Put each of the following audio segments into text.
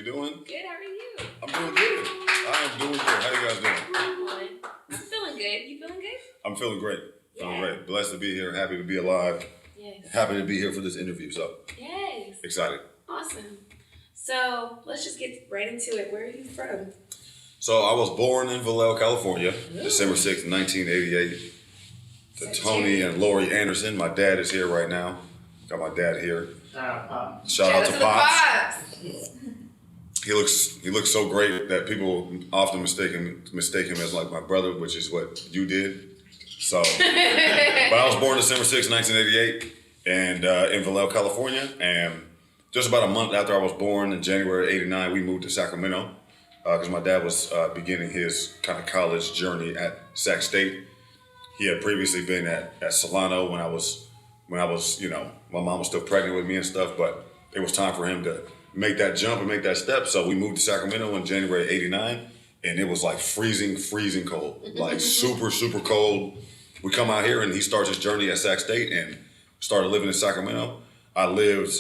doing? Good, how are you? I'm doing good. I am doing good. How you guys doing? I'm feeling good. You feeling good? I'm feeling great. Yeah. Feeling great. Blessed to be here. Happy to be alive. Yes. Happy to be here for this interview. So. Yes. Excited. Awesome. So let's just get right into it. Where are you from? So I was born in Vallejo, California, December 6th, 1988. To Tony and Lori Anderson. My dad is here right now. Got my dad here. Shout out to Pops. He looks so great that people often mistake him as like my brother, which is what you did. So, but I was born December 6th, 1988, and in Vallejo, California. And just about a month after I was born, in January '89, we moved to Sacramento because my dad was beginning his kind of college journey at Sac State. He had previously been at Solano when I was, you know, my mom was still pregnant with me and stuff, but it was time for him to make that jump and make that step. So we moved to Sacramento in January '89, and it was like freezing cold, like super cold. We come out here and he starts his journey at Sac State and started living in Sacramento. I lived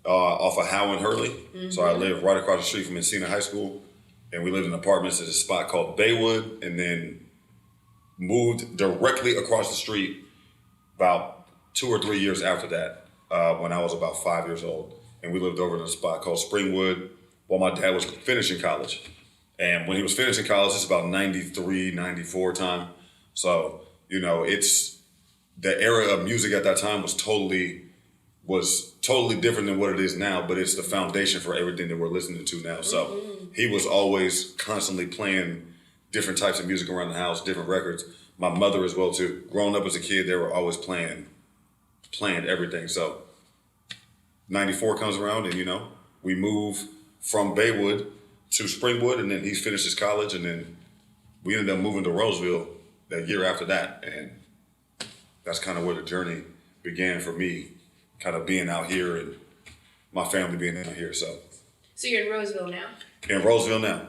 off of Howe and Hurley. So I lived right across the street from Encina High School, and we lived in apartments at a spot called Baywood, and then moved directly across the street about 2 or 3 years after that, when I was about 5 years old. And we lived over in a spot called Springwood while my dad was finishing college. And when he was finishing college, it's about 93, 94 time. So, you know, it's the era of music at that time was totally different than what it is now, but it's the foundation for everything that we're listening to now. So he was always constantly playing different types of music around the house, different records. My mother as well too. Growing up as a kid, they were always playing everything. So 94 comes around and, you know, we move from Baywood to Springwood, and then he finished his college, and then we ended up moving to Roseville that year after that. And that's kind of where the journey began for me, kind of being out here and my family being out here. So you're in Roseville now? In Roseville now.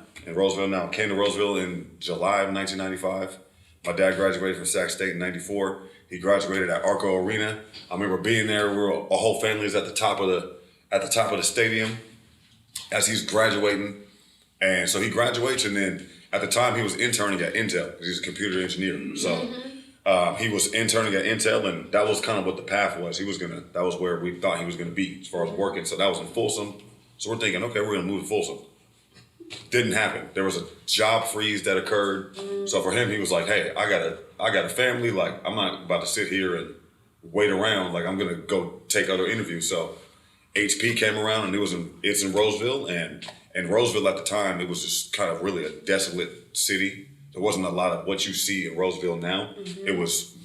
Came to Roseville in July of 1995. My dad graduated from Sac State in 94. He graduated at Arco Arena. I remember being there. A whole family is at the top of the stadium as he's graduating. And so he graduates, and then at the time he was interning at Intel because he's a computer engineer. So he was interning at Intel, and that was kind of what the path was. That was where we thought he was gonna be as far as working. So that was in Folsom. So we're thinking, okay, we're gonna move to Folsom. Didn't happen. There was a job freeze that occurred. So for him, he was like, hey, I got a family. Like, I'm not about to sit here and wait around. Like, I'm gonna go take other interviews. So HP came around, and it's in Roseville, and in Roseville at the time, it was just kind of really a desolate city. There wasn't a lot of what you see in Roseville now.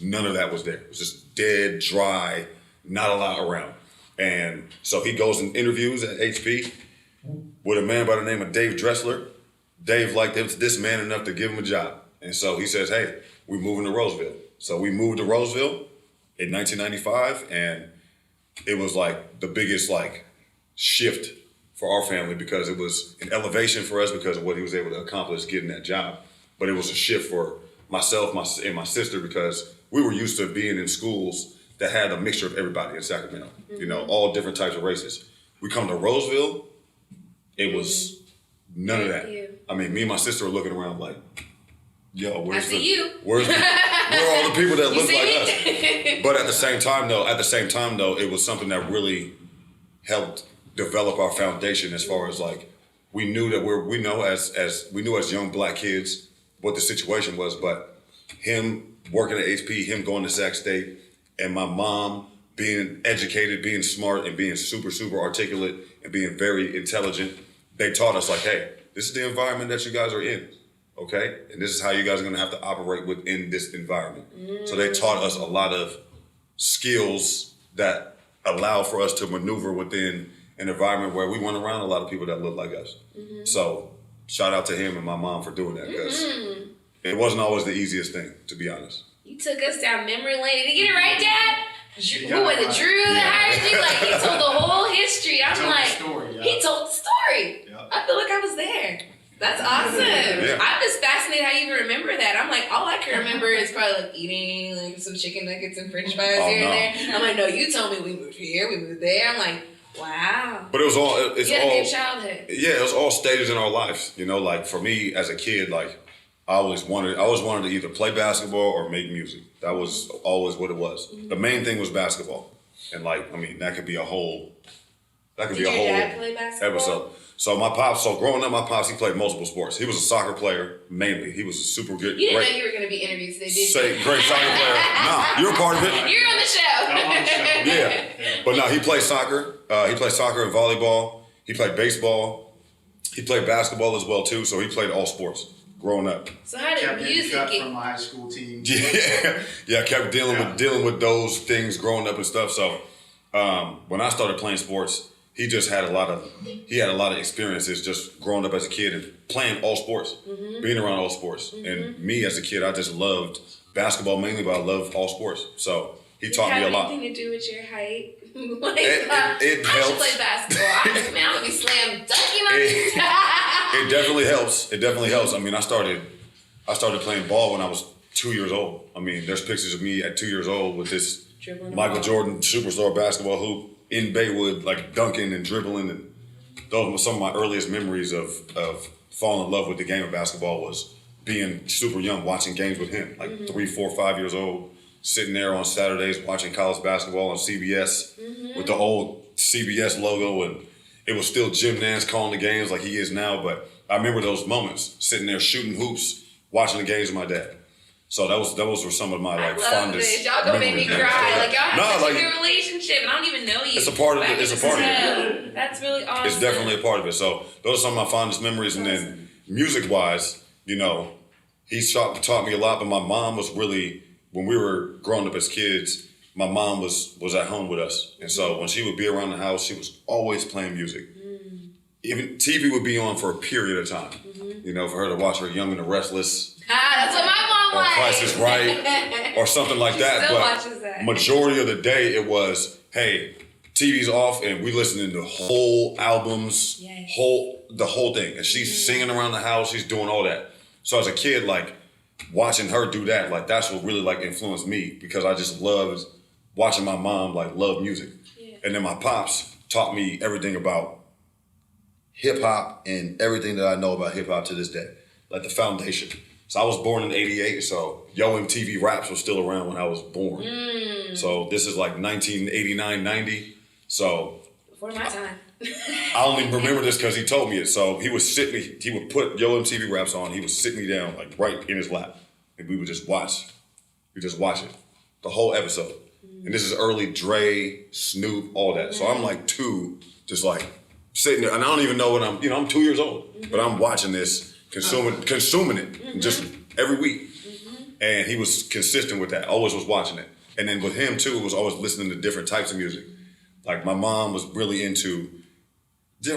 None of that was there. It was just dead, dry, not a lot around. And so he goes and interviews at HP with a man by the name of Dave Dressler. Dave liked this man enough to give him a job. And so he says, hey, we're moving to Roseville. So we moved to Roseville in 1995, and it was like the biggest like shift for our family because it was an elevation for us because of what he was able to accomplish getting that job. But it was a shift for myself and my sister because we were used to being in schools that had a mixture of everybody in Sacramento, you know, all different types of races. We come to Roseville, it was none of that. I mean, me and my sister were looking around like, yo, where are all the people that look like us? But at the same time though, it was something that really helped develop our foundation as far as like, we knew as young black kids what the situation was, but him working at HP, him going to Sac State, and my mom being educated, being smart, and being super articulate, and being very intelligent, they taught us like, hey, this is the environment that you guys are in, okay? And this is how you guys are gonna have to operate within this environment. So they taught us a lot of skills that allow for us to maneuver within an environment where we weren't around a lot of people that look like us. So shout out to him and my mom for doing that because it wasn't always the easiest thing, to be honest. You took us down memory lane. Did you get it right, Dad? Who was it? Drew that hired you? Like, he told the whole history. I'm like, he told the story. Yeah. I feel like I was there. That's awesome. Yeah. I'm just fascinated how you remember that. I'm like, all I can remember is probably like eating like some chicken nuggets and french fries here and there. I'm like, no, you told me we moved here, we moved there. I'm like, Wow. But it was all, it's you had all, a good childhood. Yeah, it was all stages in our lives. You know, like for me as a kid, like I always wanted to either play basketball or make music. That was always what it was. The main thing was basketball. And like, I mean, that could be a whole Did your dad play basketball? episode. So growing up, my pops, he played multiple sports. He was a soccer player, mainly. He was a super good, You didn't know you were going to be interviewed today, did you? great soccer player. Nah, you're a part of it. You're on the show. I'm on the show. Yeah. But no, he played soccer. He played soccer and volleyball. He played baseball. He played basketball as well, too. So he played all sports growing up. So how did Kept getting music cut get... from my high school team. Yeah, I kept dealing with those things growing up and stuff. So when I started playing sports, he had a lot of experiences just growing up as a kid and playing all sports, being around all sports. And me as a kid, I just loved basketball mainly, but I loved all sports. So he taught me a lot. Anything to do with your height? It I helps. should play basketball. I'm gonna be slam dunking my It definitely helps. It definitely helps. I mean, I started playing ball when I was 2 years old. I mean, there's pictures of me at 2 years old with this Dribbling the Michael ball. Jordan superstar basketball hoop in Baywood, like dunking and dribbling, and those were some of my earliest memories of falling in love with the game of basketball. Was being super young, watching games with him, like 3, 4, 5 years old, sitting there on Saturdays watching college basketball on CBS with the old CBS logo, and it was still Jim Nance calling the games like he is now. But I remember those moments, sitting there shooting hoops, watching the games with my dad. So those were some of my I like love fondest. this. Y'all gonna make me memories. cry. Like y'all have such like, a good relationship, and I don't even know you. It's a part of But I it. It's get a part to of it. tell. That's really awesome. It's definitely a part of it. So those are some of my fondest memories. And then music-wise, you know, he taught me a lot. But my mom was really, when we were growing up as kids, my mom was at home with us. And so when she would be around the house, she was always playing music. Even TV would be on for a period of time. You know, for her to watch her Young and the Restless. That's what my mom Or likes. Price is Right, or something like She that. still But watches that. majority of the day, it was, hey, TV's off, and we listening to whole albums, Yes. the whole thing. And she's singing around the house, she's doing all that. So as a kid, like watching her do that, like that's what really like influenced me, because I just loved watching my mom like love music. Yeah. And then my pops taught me everything about hip hop and everything that I know about hip hop to this day, like the foundation. So I was born in '88, so Yo MTV Raps was still around when I was born. So this is like 1989, 90. So Before my time. I only remember this because he told me it. So he would put Yo MTV Raps on, he would sit me down like right in his lap, and we would just watch. We just watch it, the whole episode. And this is early Dre, Snoop, all that. So I'm like 2, just like sitting there, and I don't even know what I'm 2 years old, but I'm watching this, consuming it just every week. And he was consistent with that, always was watching it. And then with him too, was always listening to different types of music. Like my mom was really into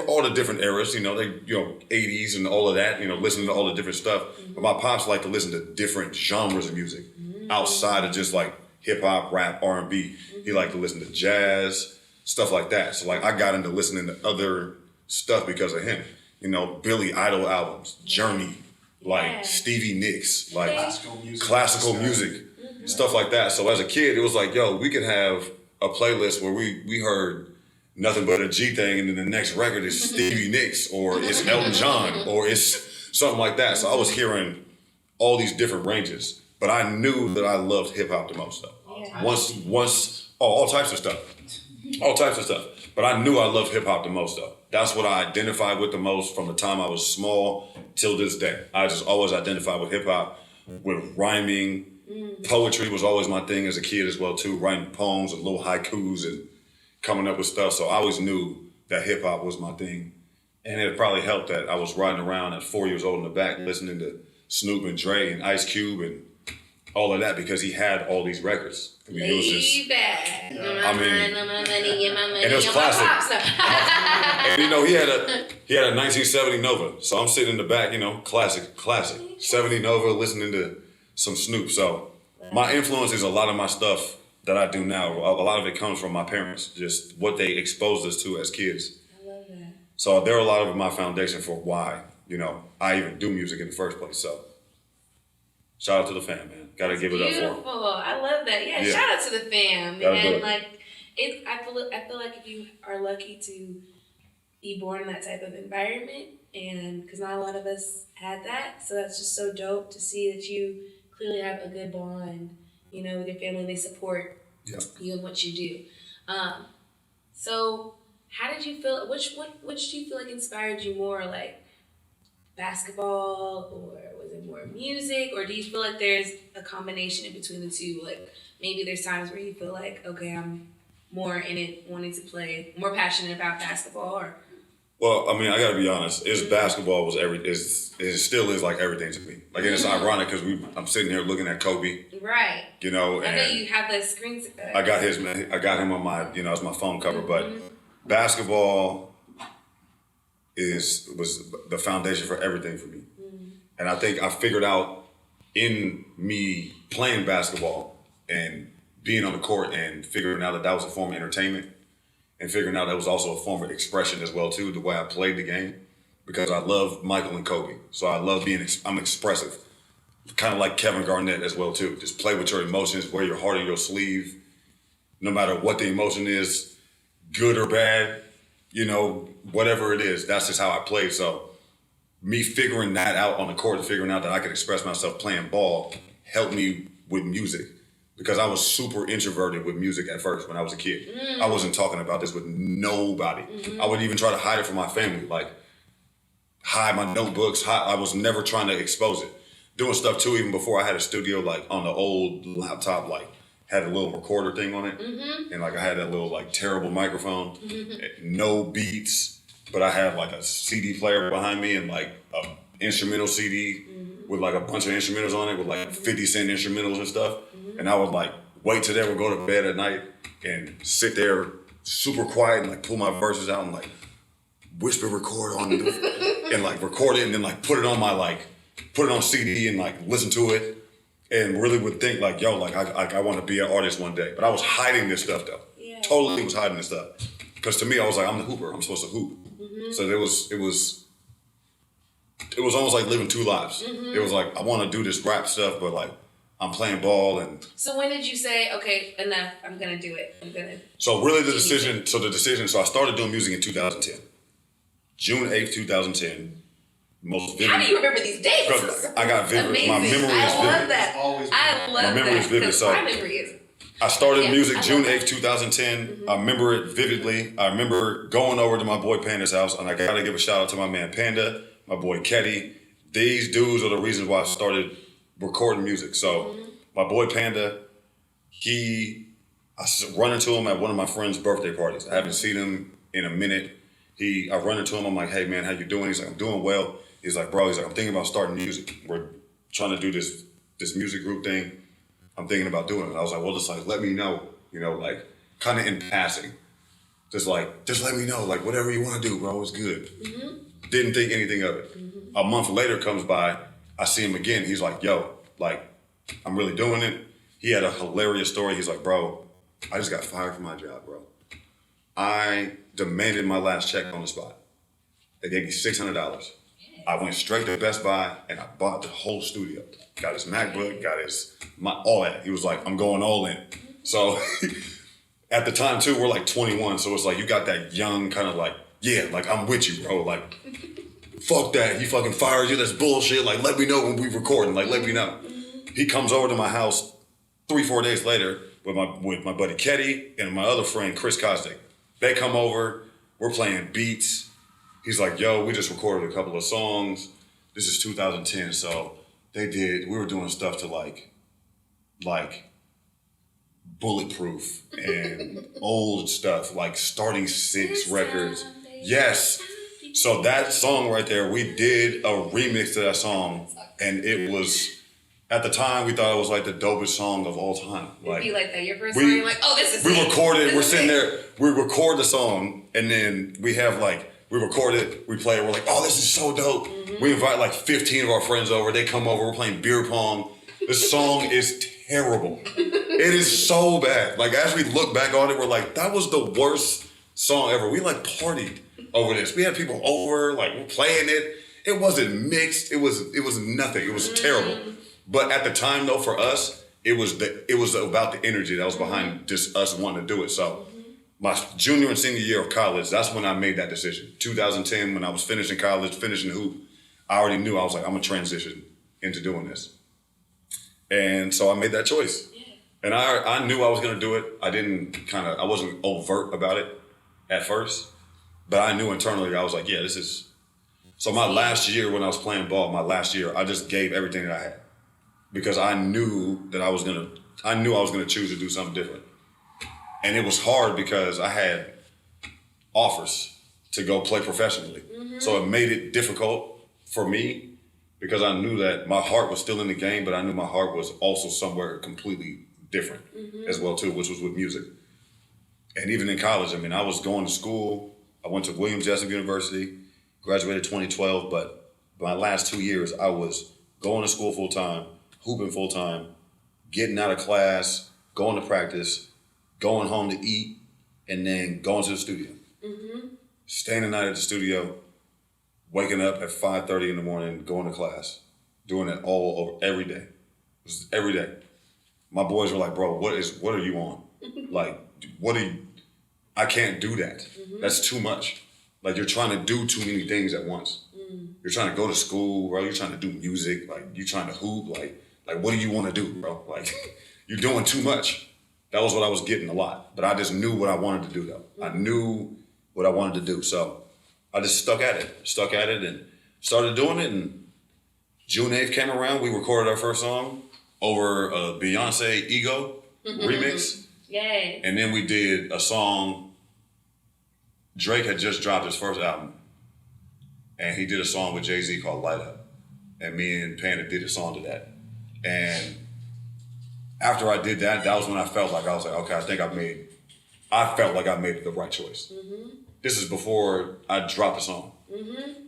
all the different eras, 80s and all of that, listening to all the different stuff. But my pops liked to listen to different genres of music outside of just like hip hop, rap, R&B. He liked to listen to jazz, stuff like that. So like I got into listening to other stuff because of him. Billy Idol albums, Journey, like Stevie Nicks, like classical music, stuff like that. So as a kid, it was like, yo, we could have a playlist where we heard nothing but a G thing, and then the next record is Stevie Nicks, or it's Elton John, or it's something like that. So I was hearing all these different ranges, but I knew that I loved hip hop the most though. Yeah. All types of stuff. But I knew I loved hip hop the most though. That's what I identified with the most from the time I was small till this day. I just always identified with hip hop, with rhyming. Poetry was always my thing as a kid as well too, writing poems and little haikus and coming up with stuff. So I always knew that hip hop was my thing. And it probably helped that I was riding around at 4 years old in the back listening to Snoop and Dre and Ice Cube and all of that, because he had all these records. I mean, it was just, back. and it was classic. And he had a 1970 Nova. So I'm sitting in the back, classic 70 Nova, listening to some Snoop. So my influence is a lot of my stuff that I do now. A lot of it comes from my parents, just what they exposed us to as kids. I love that. So they're a lot of my foundation for why, I even do music in the first place. So shout out to the fam, man. Gotta give it up for them. Beautiful. I love that. Yeah, Yeah. shout out to the fam. Gotta do And it. like, I feel like if you are lucky to be born in that type of environment, and because not a lot of us had that, so that's just so dope to see that you clearly have a good bond, with your family. They support you and what you do. So how did you feel? Which do you feel like inspired you more, like basketball, or was it more music, or do you feel like there's a combination in between the two? Like maybe there's times where you feel like, okay, I'm more in it, wanting to play, more passionate about basketball, or. Well, I mean, I gotta be honest. Basketball was it still is like everything to me. Like, and it's ironic because I'm sitting here looking at Kobe. Right. And I know you have the screens. I got him on my, as my phone cover. But basketball was the foundation for everything for me. And I think I figured out in me playing basketball and being on the court and figuring out that was a form of entertainment. And figuring out that was also a form of expression as well too, the way I played the game, because I love Michael and Kobe. So I love I'm expressive, kind of like Kevin Garnett as well too. Just play with your emotions, wear your heart on your sleeve, no matter what the emotion is, good or bad, whatever it is. That's just how I play. So me figuring that out on the court and figuring out that I could express myself playing ball helped me with music. Because I was super introverted with music at first when I was a kid. I wasn't talking about this with nobody. I would even try to hide it from my family, like hide my notebooks. I was never trying to expose it. Doing stuff too, even before I had a studio, like on the old laptop, like had a little recorder thing on it. And like I had that little like terrible microphone, no beats, but I had like a CD player behind me and like a instrumental CD with like a bunch of instrumentals on it with like 50-cent instrumentals and stuff. And I would like wait till they would go to bed at night and sit there super quiet and like pull my verses out and like whisper record on it and like record it and then like put it on CD and like listen to it and really would think like, yo, like I want to be an artist one day. But I was hiding this stuff though. Yeah. Totally was hiding this stuff. Because to me, I was like, I'm the hooper. I'm supposed to hoop. So it was almost like living two lives. It was like, I want to do this rap stuff, but like, I'm playing ball and. So when did you say, okay, enough, I'm going to do it. So really the decision, so I started doing music in 2010. June 8th, 2010. Most vivid. How do you remember these dates? I got vivid. Amazing. My memory is vivid. I love that. I love my memory is vivid. So my memory is. I started music June 8th, 2010. I remember it vividly. I remember going over to my boy Panda's house, and I got to give a shout out to my man Panda, my boy Ketty. These dudes are the reasons why I started recording music. So my boy Panda, I run into him at one of my friend's birthday parties. I haven't seen him in a minute. I run into him. I'm like, hey man, how you doing? He's like, I'm doing well. He's like, bro, I'm thinking about starting music. We're trying to do this music group thing. I'm thinking about doing it. I was like, well, just like, let me know, like kind of in passing. Just let me know, like whatever you want to do, bro, it's good. Didn't think anything of it. A month later comes by, I see him again. He's like, yo, like, I'm really doing it. He had a hilarious story. He's like, bro, I just got fired from my job, bro. I demanded my last check on the spot. They gave me $600. I went straight to Best Buy and I bought the whole studio. Got his MacBook, got all that. He was like, I'm going all in. So at the time too, we're like 21. So it's like, you got that young kind of like, yeah, like I'm with you, bro. Like, fuck that. He fucking fires you. That's bullshit. Like, let me know when we recording. Like, let me know. He comes over to my house 3-4 days later with my buddy Ketty and my other friend, Chris Kostic. They come over. We're playing beats. He's like, yo, we just recorded a couple of songs. This is 2010. So we were doing stuff to like Bulletproof and old stuff, like Starting Six records. Yes. So that song right there, we did a remix to that song, and it was, at the time, we thought it was like the dopest song of all time. It'd be like that. Your first song, you're like, oh, this is We recorded, we're sitting there, we record the song, and then we record it, we play it, we're like, oh, this is so dope. We invite like 15 of our friends over, they come over, we're playing beer pong. This song is terrible. It is so bad. Like, as we look back on it, we're like, that was the worst song ever. We like partied over this. We had people over, like we're playing it. It wasn't mixed. It was nothing. It was terrible. But at the time though, for us, it was about the energy that was behind just us wanting to do it. So my junior and senior year of college, that's when I made that decision. 2010, when I was finishing college, finishing hoop, I already knew I was like, I'm gonna transition into doing this. And so I made that choice. Yeah. And I knew I was gonna do it. I wasn't overt about it at first, but I knew internally, I was like, yeah, this is. So my last year when I was playing ball, I just gave everything that I had because I knew I was gonna choose to do something different. And it was hard because I had offers to go play professionally. Mm-hmm. So it made it difficult for me because I knew that my heart was still in the game, but I knew my heart was also somewhere completely different as well too, which was with music. And even in college, I mean, I was going to school. I went to Williams Jessup University, graduated 2012, but my last 2 years, I was going to school full time, hooping full time, getting out of class, going to practice, going home to eat, and then going to the studio. Mm-hmm. Staying the night at the studio, waking up at 5:30 in the morning, going to class, doing it all over every day. It was every day. My boys were like, bro, what are you on? Like, I can't do that. Mm-hmm. That's too much. Like, you're trying to do too many things at once. Mm. You're trying to go to school, bro. You're trying to do music. Like, you're trying to hoop. Like what do you want to do, bro? Like, you're doing too much. That was what I was getting a lot. But I just knew what I wanted to do, though. Mm. I knew what I wanted to do. So I just stuck at it and started doing it. And June 8th came around. We recorded our first song over a Beyonce Ego remix. Yay. And then we did a song. Drake had just dropped his first album. And he did a song with Jay-Z called Light Up. And me and Panda did a song to that. And after I did that, that was when I felt like, I was like, okay, I felt like I made the right choice. Mm-hmm. This is before I dropped the song. Mm-hmm.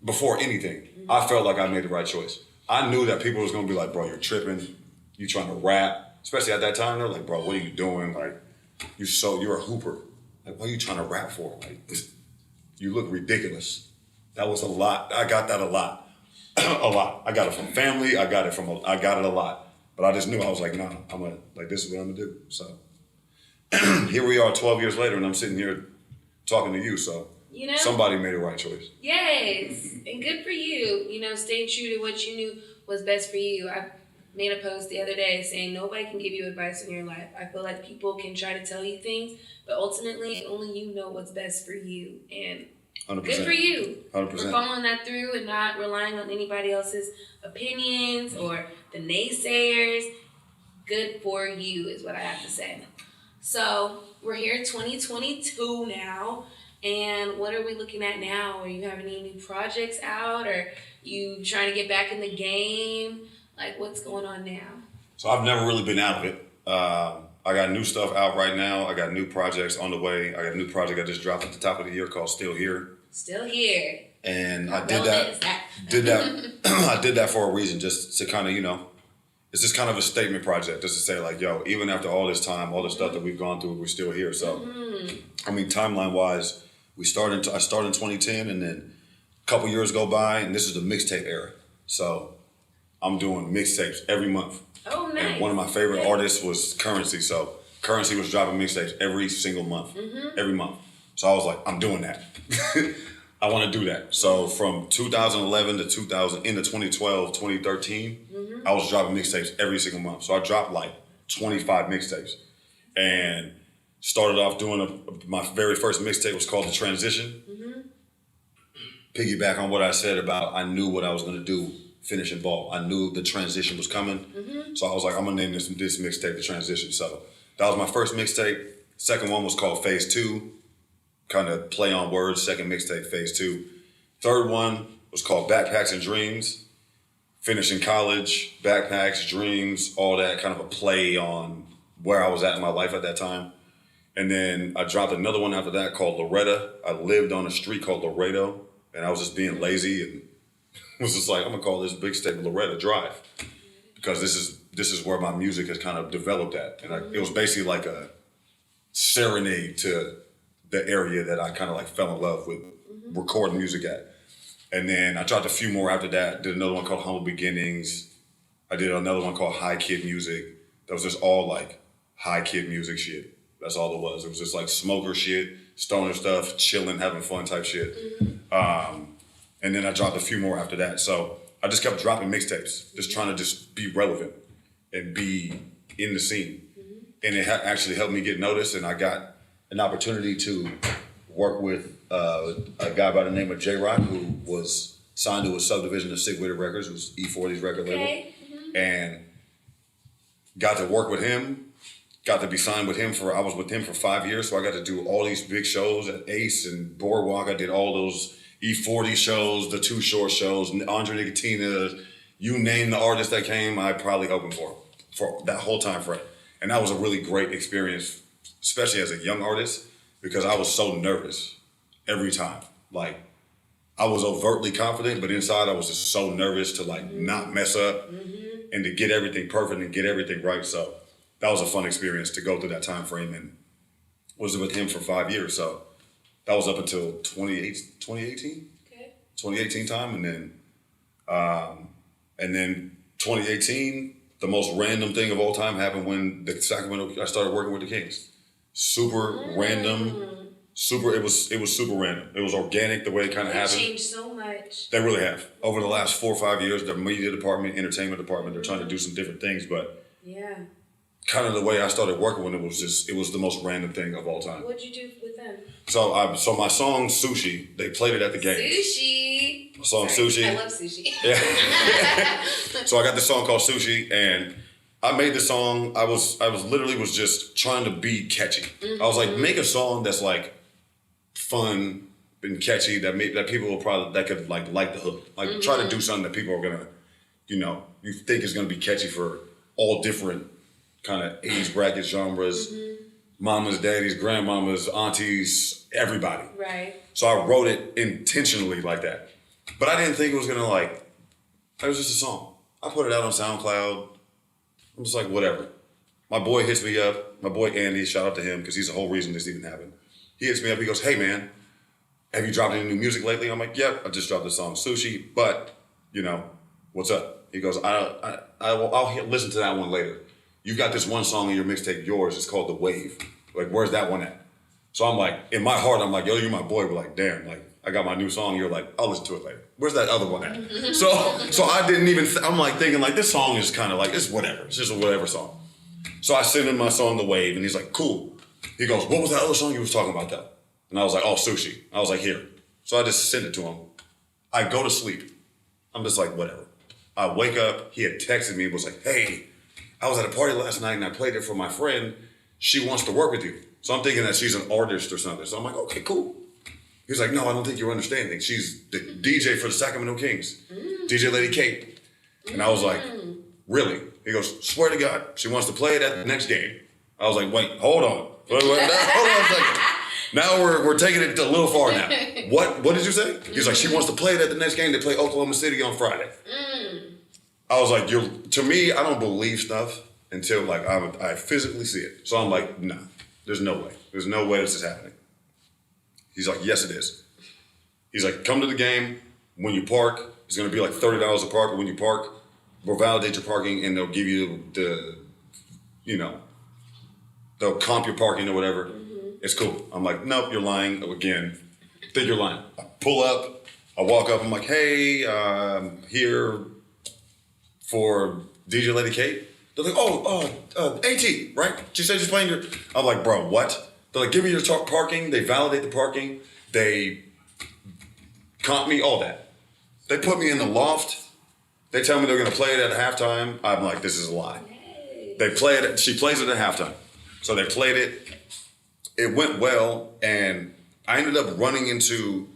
Before anything, I felt like I made the right choice. I knew that people was gonna be like, bro, you're tripping. You trying to rap. Especially at that time, they're like, bro, what are you doing? Like, you're a hooper. Like, what are you trying to rap for? Like, you look ridiculous. That was a lot. I got that a lot. A lot. I got it from family. I got it a lot. But I just knew, I was like, nah, this is what I'm gonna do. So here we are 12 years later and I'm sitting here talking to you. So somebody made the right choice. Yes. And good for you. Staying true to what you knew was best for you. I made a post the other day saying nobody can give you advice in your life. I feel like people can try to tell you things, but ultimately only you know what's best for you. And 100%. Good for you 100%. For following that through and not relying on anybody else's opinions or the naysayers. Good for you is what I have to say. So we're here 2022 now. And what are we looking at now? Are you having any new projects out? Or you trying to get back in the game? Like, what's going on now? So I've never really been out of it. I got new stuff out right now. I got new projects on the way. I got a new project I just dropped at the top of the year called Still Here. Still Here. And I did that. I did that for a reason, just to kind of, it's just kind of a statement project, just to say like, yo, even after all this time, all the stuff that we've gone through, we're still here. So, I mean, timeline wise, I started in 2010, and then a couple years go by, and this is the mixtape era. So I'm doing mixtapes every month. Oh, nice. And one of my favorite artists was Currency. So Currency was dropping mixtapes every single month, every month. So I was like, I'm doing that. I want to do that. So from 2011 to 2012, 2013, I was dropping mixtapes every single month. So I dropped like 25 mixtapes and started off doing my very first mixtape was called The Transition. Piggyback on what I said about I knew what I was going to do finishing ball. I knew the transition was coming. So I was like, I'm going to name this mixtape The Transition. So that was my first mixtape. Second one was called Phase 2. Kind of play on words, second mixtape, Phase 2. Third one was called Backpacks and Dreams. Finishing college, backpacks, dreams, all that, kind of a play on where I was at in my life at that time. And then I dropped another one after that called Loretta. I lived on a street called Laredo, and I was just being lazy and was just like, I'm gonna call this big state Loretta Drive, because this is where my music has kind of developed at. And it was basically like a serenade to the area that I kind of like fell in love with recording music at. And then I dropped a few more after that. Did another one called Humble Beginnings. I did another one called High Kid Music. That was just all like high kid music shit. That's all it was. It was just like smoker shit, stoner stuff, chilling, having fun type shit. And then I dropped a few more after that. So I just kept dropping mixtapes, just trying to just be relevant and be in the scene. And it actually helped me get noticed, and I got an opportunity to work with a guy by the name of J-Rock, who was signed to a subdivision of Sick With It Records, who's E40's record label. And got to work with him, got to be signed with him I was with him for 5 years, so I got to do all these big shows at Ace and Boardwalk. I did all those E40 shows, the Too Short shows, Andre Nicotina, you name the artist that came, I probably opened for that whole time frame. And that was a really great experience, especially as a young artist, because I was so nervous every time. Like, I was overtly confident, but inside I was just so nervous to like not mess up and to get everything perfect and get everything right. So that was a fun experience to go through that time frame, and was with him for 5 years. So that was up until 2018? Okay. 2018 time, and then 2018, the most random thing of all time happened when I started working with the Kings. Super random. It was super random. It was organic the way it kind of happened. They changed so much. They really have. Over the last 4 or 5 years, the media department, entertainment department, they're trying to do some different things, but kind of the way I started working with it was the most random thing of all time. What'd you do with them? So my song Sushi, they played it at the game. Sushi. My song Sushi. I love sushi. Yeah. So I got this song called Sushi, and I made the song. I was literally just trying to be catchy. I was like, make a song that's like fun and catchy that people will probably could like the hook. Like try to do something that people are gonna, you think is gonna be catchy for all different kind of age brackets, genres, mamas, daddies, grandmamas, aunties, everybody. Right. So I wrote it intentionally like that. But I didn't think it was gonna it was just a song. I put it out on SoundCloud. I'm just like, whatever. My boy hits me up. My boy Andy, shout out to him, because he's the whole reason this even happened. He hits me up, he goes, hey man, have you dropped any new music lately? I'm like, yep, I just dropped the song Sushi, but, what's up? He goes, I'll listen to that one later. You've got this one song in your mixtape, yours, it's called The Wave. Like, where's that one at? So I'm like, in my heart, I'm like, yo, you're my boy. We're like, damn, I got my new song. You're like, I'll listen to it later. Where's that other one at? So I didn't even, I'm like thinking this song is kind of like, it's whatever. It's just a whatever song. So I sent him my song, The Wave, and he's like, cool. He goes, what was that other song you was talking about though? And I was like, oh, Sushi. I was like, here. So I just sent it to him. I go to sleep. I'm just like, whatever. I wake up, he had texted me, was like, hey, I was at a party last night and I played it for my friend. She wants to work with you. So I'm thinking that she's an artist or something. So I'm like, okay, cool. He was like, no, I don't think you're understanding. She's the DJ for the Sacramento Kings, DJ Lady Kate. And I was like, really? He goes, swear to God, she wants to play it at the next game. I was like, wait, hold on. Hold on a second. Now we're taking it a little far now. What did you say? He's like, she wants to play it at the next game. They play Oklahoma City on Friday. I was like, to me, I don't believe stuff until I physically see it. So I'm like, nah, there's no way. There's no way this is happening. He's like, yes, it is. He's like, come to the game. When you park, it's going to be like $30 a park. But when you park, we'll validate your parking and they'll give you they'll comp your parking or whatever. It's cool. I'm like, nope, you're lying again. I think you're lying. I pull up, I walk up, I'm like, hey, I'm here for DJ Lady Kate. They're like, AT, right? She said she's playing your... I'm like, bro, what? They're like, give me your parking. They validate the parking. They comp me, all that. They put me in the Loft. They tell me they're going to play it at halftime. I'm like, this is a lie. They play it. She plays it at halftime. So they played it. It went well, and I ended up running into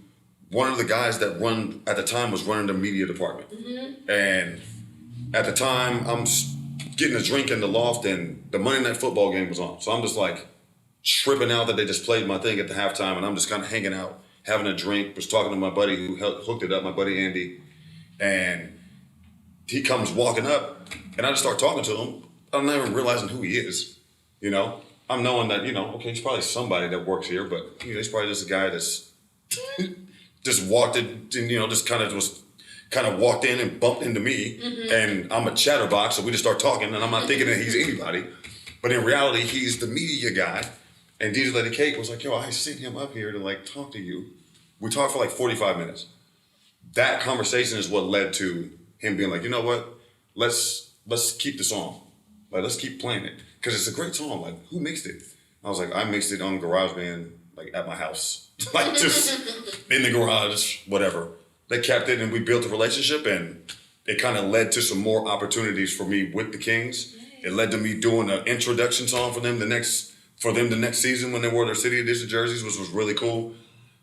one of the guys that at the time was running the media department. And at the time, I'm getting a drink in the Loft, and the Monday Night Football game was on. So I'm just like tripping out that they just played my thing at the halftime, and I'm just kind of hanging out, having a drink, was talking to my buddy who hooked it up, my buddy Andy, and he comes walking up, and I just start talking to him. I'm not even realizing who he is, I'm knowing that, okay, he's probably somebody that works here, but he's probably just a guy that's just walked in, and, just kind of walked in and bumped into me, and I'm a chatterbox, so we just start talking, and I'm not thinking that he's anybody, but in reality, he's the media guy And DJ Lady Kate was like, yo, I sent him up here to like talk to you. We talked for like 45 minutes. That conversation is what led to him being like, you know what? Let's keep the song. Like, let's keep playing it. Because it's a great song. Like, who mixed it? I was like, I mixed it on GarageBand, like at my house. Like just in the garage, whatever. They kept it and we built a relationship, and it kind of led to some more opportunities for me with the Kings. It led to me doing an introduction song for them the next season when they wore their City Edition jerseys, which was really cool.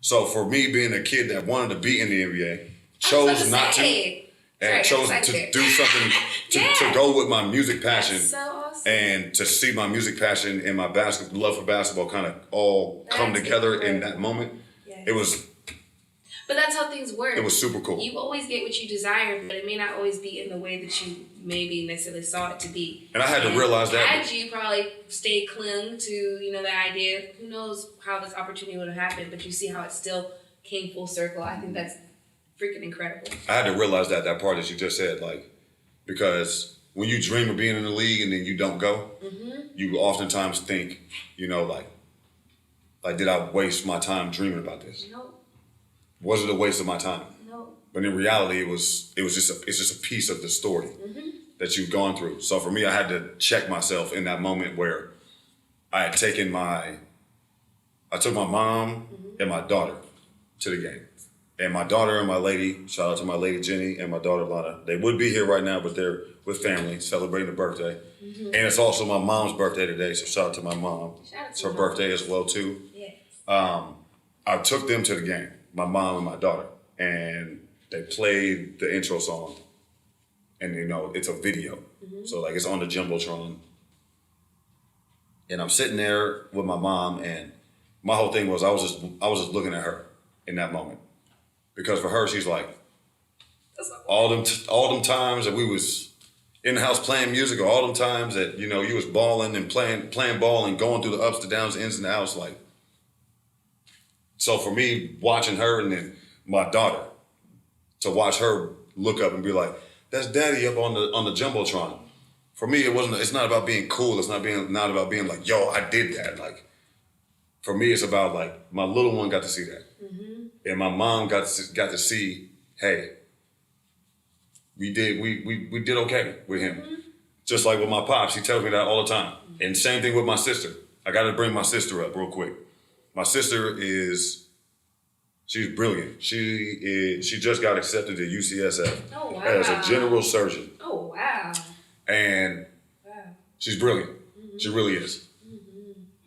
So for me being a kid that wanted to be in the NBA, chose not to, and chose to do something to go with my music passion. That's so awesome. And to see my music passion and my love for basketball kind of all come together in that moment. Yes. It was. But that's how things work. It was super cool. You always get what you desire, but it may not always be in the way that you maybe necessarily saw it to be. And I had to realize that. Had you probably stayed clung to, the idea, who knows how this opportunity would have happened, but you see how it still came full circle. I think that's freaking incredible. I had to realize that part that you just said, like, because when you dream of being in the league and then you don't go, you oftentimes think, like, did I waste my time dreaming about this? No. Was it a waste of my time? No. But in reality, it's just a piece of the story that you've gone through. So for me, I had to check myself in that moment where I had taken I took my mom and my daughter to the game. And my daughter and my lady, shout out to my lady Jenny and my daughter Lana, they would be here right now, but they're with family celebrating a birthday. And it's also my mom's birthday today, so shout out to my mom. It's her birthday as well too. Yes. I took them to the game, my mom and my daughter, and they played the intro song. And it's a video. So like it's on the Jumbotron. And I'm sitting there with my mom, and my whole thing was I was just looking at her in that moment. Because for her, she's like, all them times that we was in the house playing music, or all them times that, you was balling and playing ball and going through the ups, the downs, the ins and the outs, like. So for me, watching her and then my daughter, to watch her look up and be like, that's daddy up on the Jumbotron. For me, it's not about being cool. It's not about being like, yo, I did that. Like, for me, it's about like, my little one got to see that. And my mom got to see, hey, we did okay with him. Just like with my pops, he tells me that all the time. And same thing with my sister. I got to bring my sister up real quick. My sister she's brilliant. She just got accepted to UCSF as a general surgeon. Oh, wow. And she's brilliant. She really is.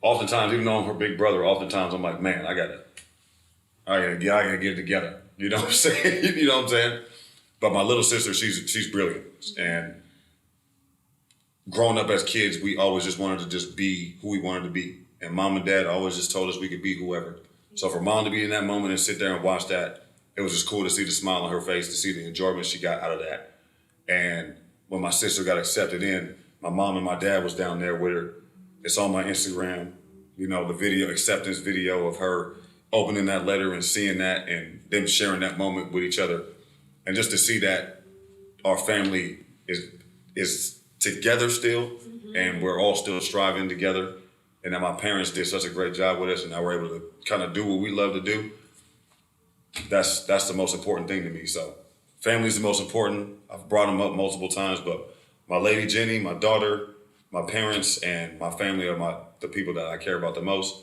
Oftentimes, even though I'm her big brother, oftentimes I'm like, man, I gotta get it together. You know what I'm saying? You know what I'm saying? But my little sister, she's brilliant. And growing up as kids, we always just wanted to just be who we wanted to be. And mom and dad always just told us we could be whoever. So for mom to be in that moment and sit there and watch that, it was just cool to see the smile on her face, to see the enjoyment she got out of that. And when my sister got accepted in, my mom and my dad was down there with her. It's on my Instagram, the acceptance video of her opening that letter and seeing that and them sharing that moment with each other. And just to see that our family is together still, and we're all still striving together, and that my parents did such a great job with us, and now we're able to kind of do what we love to do. That's the most important thing to me. So family's the most important. I've brought them up multiple times, but my lady Jenny, my daughter, my parents, and my family are the people that I care about the most.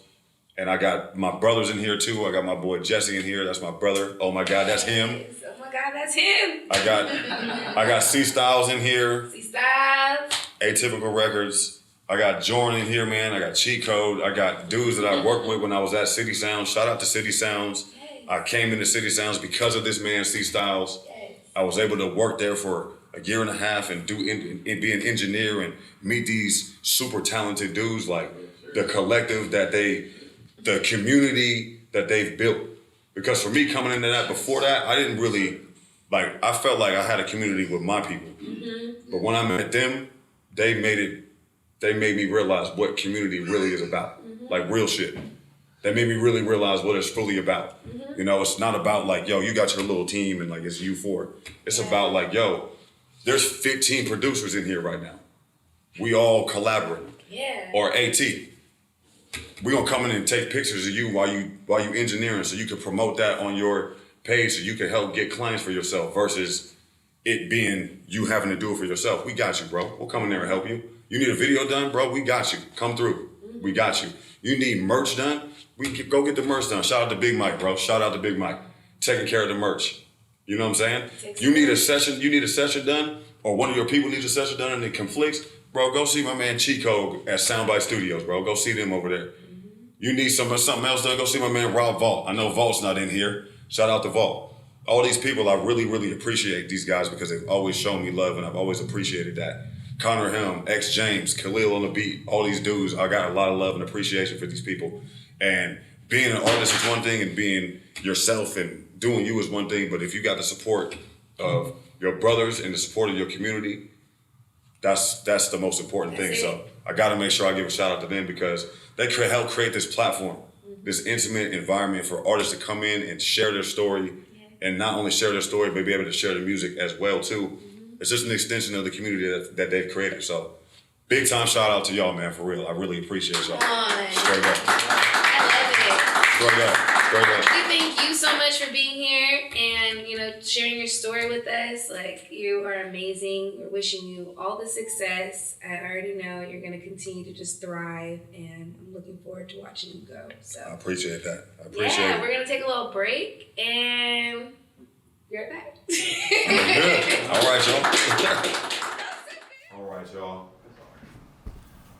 And I got my brothers in here too. I got my boy Jesse in here. That's my brother. Oh my God, that's him. Oh my God, that's him. I got C Styles in here. C Styles. Atypical Records. I got Jordan in here, man. I got Cheat Code. I got dudes that I worked with when I was at City Sounds. Shout out to City Sounds. Yes. I came into City Sounds because of this man, C Styles. Yes. I was able to work there for a year and a half and be an engineer and meet these super talented dudes, like the collective the community that they've built. Because for me coming into that, before that, I didn't really, I felt like I had a community with my people. But when I met them, they made me realize what community really is about. Like real shit. They made me really realize what it's fully about. It's not about like, yo, you got your little team and like it's you four. It's about like, yo, there's 15 producers in here right now. We all collaborate. Yeah. Or AT. we're gonna come in and take pictures of you while you engineering, so you can promote that on your page, so you can help get clients for yourself versus it being you having to do it for yourself. We got you, bro. We'll come in there and help you. You need a video done, bro? We got you. Come through. We got you. You need merch done? Go get the merch done. Shout out to Big Mike, bro. Shout out to Big Mike. Taking care of the merch. You know what I'm saying? You need a session done, or one of your people needs a session done and it conflicts, bro, go see my man Chico at Soundbyte Studios, bro. Go see them over there. You need something else done, go see my man Rob Vault. I know Vault's not in here. Shout out to Vault. All these people, I really, really appreciate these guys because they've always shown me love and I've always appreciated that. Connor Helm, X James, Khalil on the beat, all these dudes, I got a lot of love and appreciation for these people. And being an artist is one thing and being yourself and doing you is one thing, but if you got the support of your brothers and the support of your community, that's the most important thing. So I gotta make sure I give a shout out to them because they help create this platform, this intimate environment for artists to come in and share their story, and not only share their story, but be able to share their music as well too. It's just an extension of the community that they've created. So big time shout out to y'all, man, for real. I really appreciate y'all. Straight up. I love it. Straight up. We thank you so much for being here and, sharing your story with us. Like, you are amazing. We're wishing you all the success. I already know you're going to continue to just thrive, and I'm looking forward to watching you go. So I appreciate that. We're going to take a little break, and be right back. Good. All right, y'all.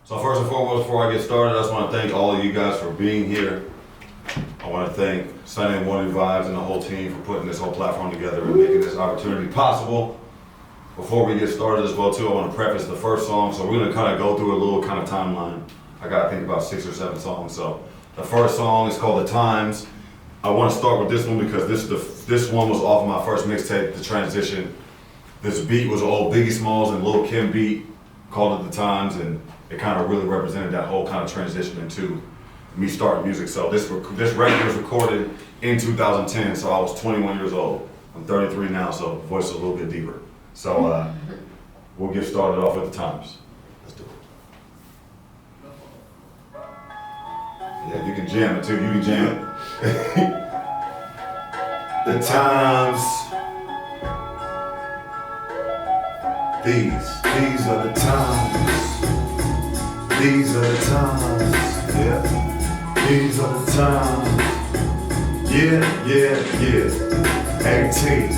So first and foremost, before I get started, I just want to thank all of you guys for being here. I want to thank Sunday Morning Vibes and the whole team for putting this whole platform together and making this opportunity possible. Before we get started as well too, I want to preface the first song. So we're going to kind of go through a little kind of timeline. I got to think about 6 or 7 songs. So the first song is called The Times. I want to start with this one because this one was off of my first mixtape, The Transition. This beat was an old Biggie Smalls and Lil Kim beat, called it The Times, and it kind of really represented that whole kind of transition into me starting music. So this record was recorded in 2010, so I was 21 years old. I'm 33 now, so the voice is a little bit deeper. So we'll get started off with The Times. Let's do it. Yeah, you can jam it too, you can jam it. The times, these are the times, these are the times, yeah. These are the times, yeah. Aye Tee,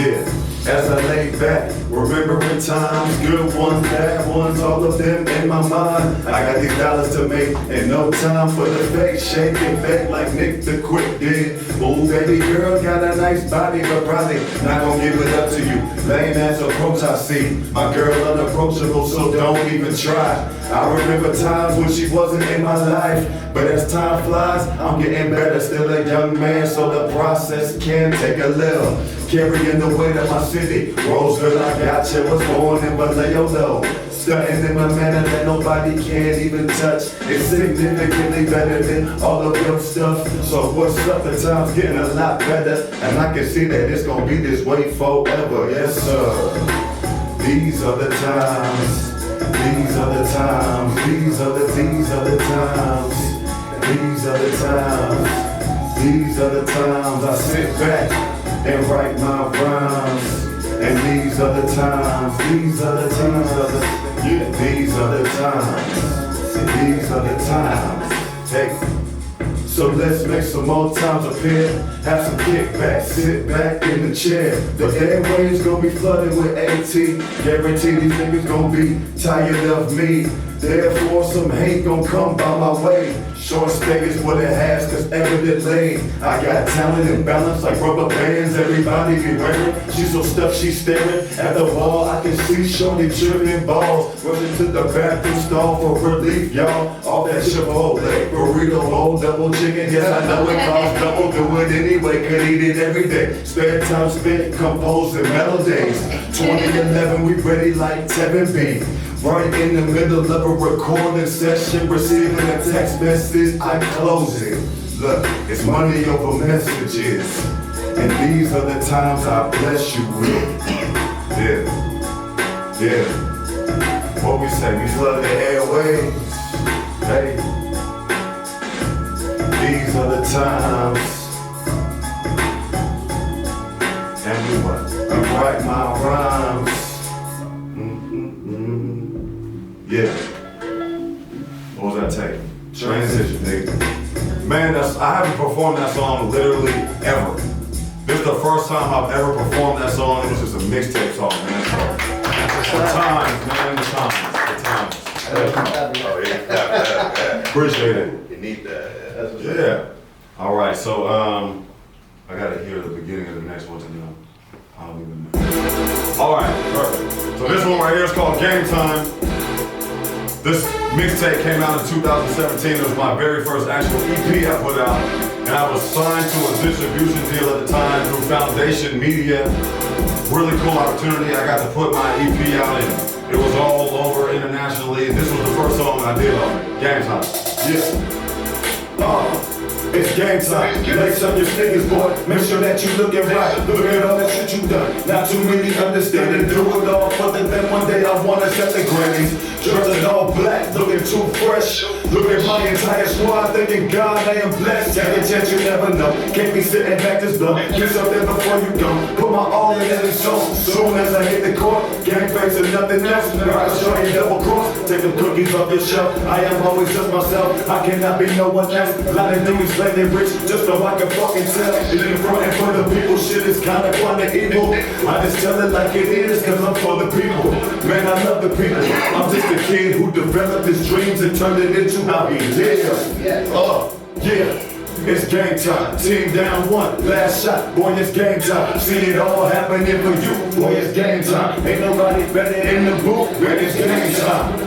yeah. As I lay back, remembering times, good ones, bad ones, all of them in my mind. I got these dollars to make, and no time for the fake. Shake it back like Nick the Quick did. Ooh, baby girl got a nice body, but probably not gonna give it up to you. Lame ass approach I see, my girl unapproachable, so don't even try. I remember times when she wasn't in my life, but as time flies, I'm getting better. Still a young man, so the process can take a little. Carrying the weight of my city. Roseville, I got you. Was born in Vallejo, though. Stunting in my manner that nobody can even touch. It's significantly better than all of your stuff. So what's up? The time's getting a lot better, and I can see that it's gonna be this way forever. Yes, sir. These are the times. These are the times. These are the times. These are the times. These are the times. I sit back and write my rhymes, and these are the times, these are the times, these are the times, these are the times. Hey, so let's make some more times appear, have some kickback, sit back in the chair. The airwaves gonna be flooded with AT, guarantee these niggas gonna be tired of me. Therefore some hate gon' come by my way. Short stay is what it has, cause evidently I got talent and balance like rubber bands everybody be wearing. She's so stuffed, she's staring at the wall. I can see shorty tripping balls, running to the bathroom stall for relief, y'all. Off that Chipotle, burrito bowl, double chicken. Yes, I know it costs double, do it anyway, could eat it every day. Spare time spent composing melodies. 2011, we ready like Tevin B. Right in the middle of a recording session, receiving a text message, I close it. Look, it's money over messages, and these are the times I bless you with. Yeah. What we say, we flood the airwaves. Hey, times. And we what? We write my rhymes. Yeah. What was that take? Transition, nigga. Man, I haven't performed that song literally ever. This is the first time I've ever performed that song. It was just a mixtape song, man. So, the times, man, the times. Oh, yeah. Appreciate it. You need that. Yeah. All right, so I gotta hear the beginning of the next one to know. I don't even know. All right, perfect. So this one right here is called Game Time. This mixtape came out in 2017. It was my very first actual EP I put out. And I was signed to a distribution deal at the time through Foundation Media. Really cool opportunity. I got to put my EP out and it was all over internationally. This was the first song I did on it. Game Time. Yeah. It's game time. Lace up your sneakers, boy. Make sure that you looking right. Look at all that shit you done. Not too many understand and do it all. But then one day I wanna set the Grammys. Dressed all black, looking too fresh. Look at my entire squad, thinking God I am blessed. Take a chance, you never know. Can't be sitting back this blow. Get something before you go. Put my all in every song. Soon as I hit the court, gang face and nothing else. I'll show you double cross. Take them cookies off your shelf. I am always just myself. I cannot be no one else. A lot of niggas play they rich just so I can fucking tell. It ain't frontin' for the people. Shit is kinda evil. I just tell it like it is, cause I'm for the people. Man, I love the people. I'm just a kid who developed his dreams and turned it into how he lives. Yeah. It's game time, team down one, last shot, boy it's game time. See it all happening for you, boy it's game time. Ain't nobody better in the booth, man it's game time.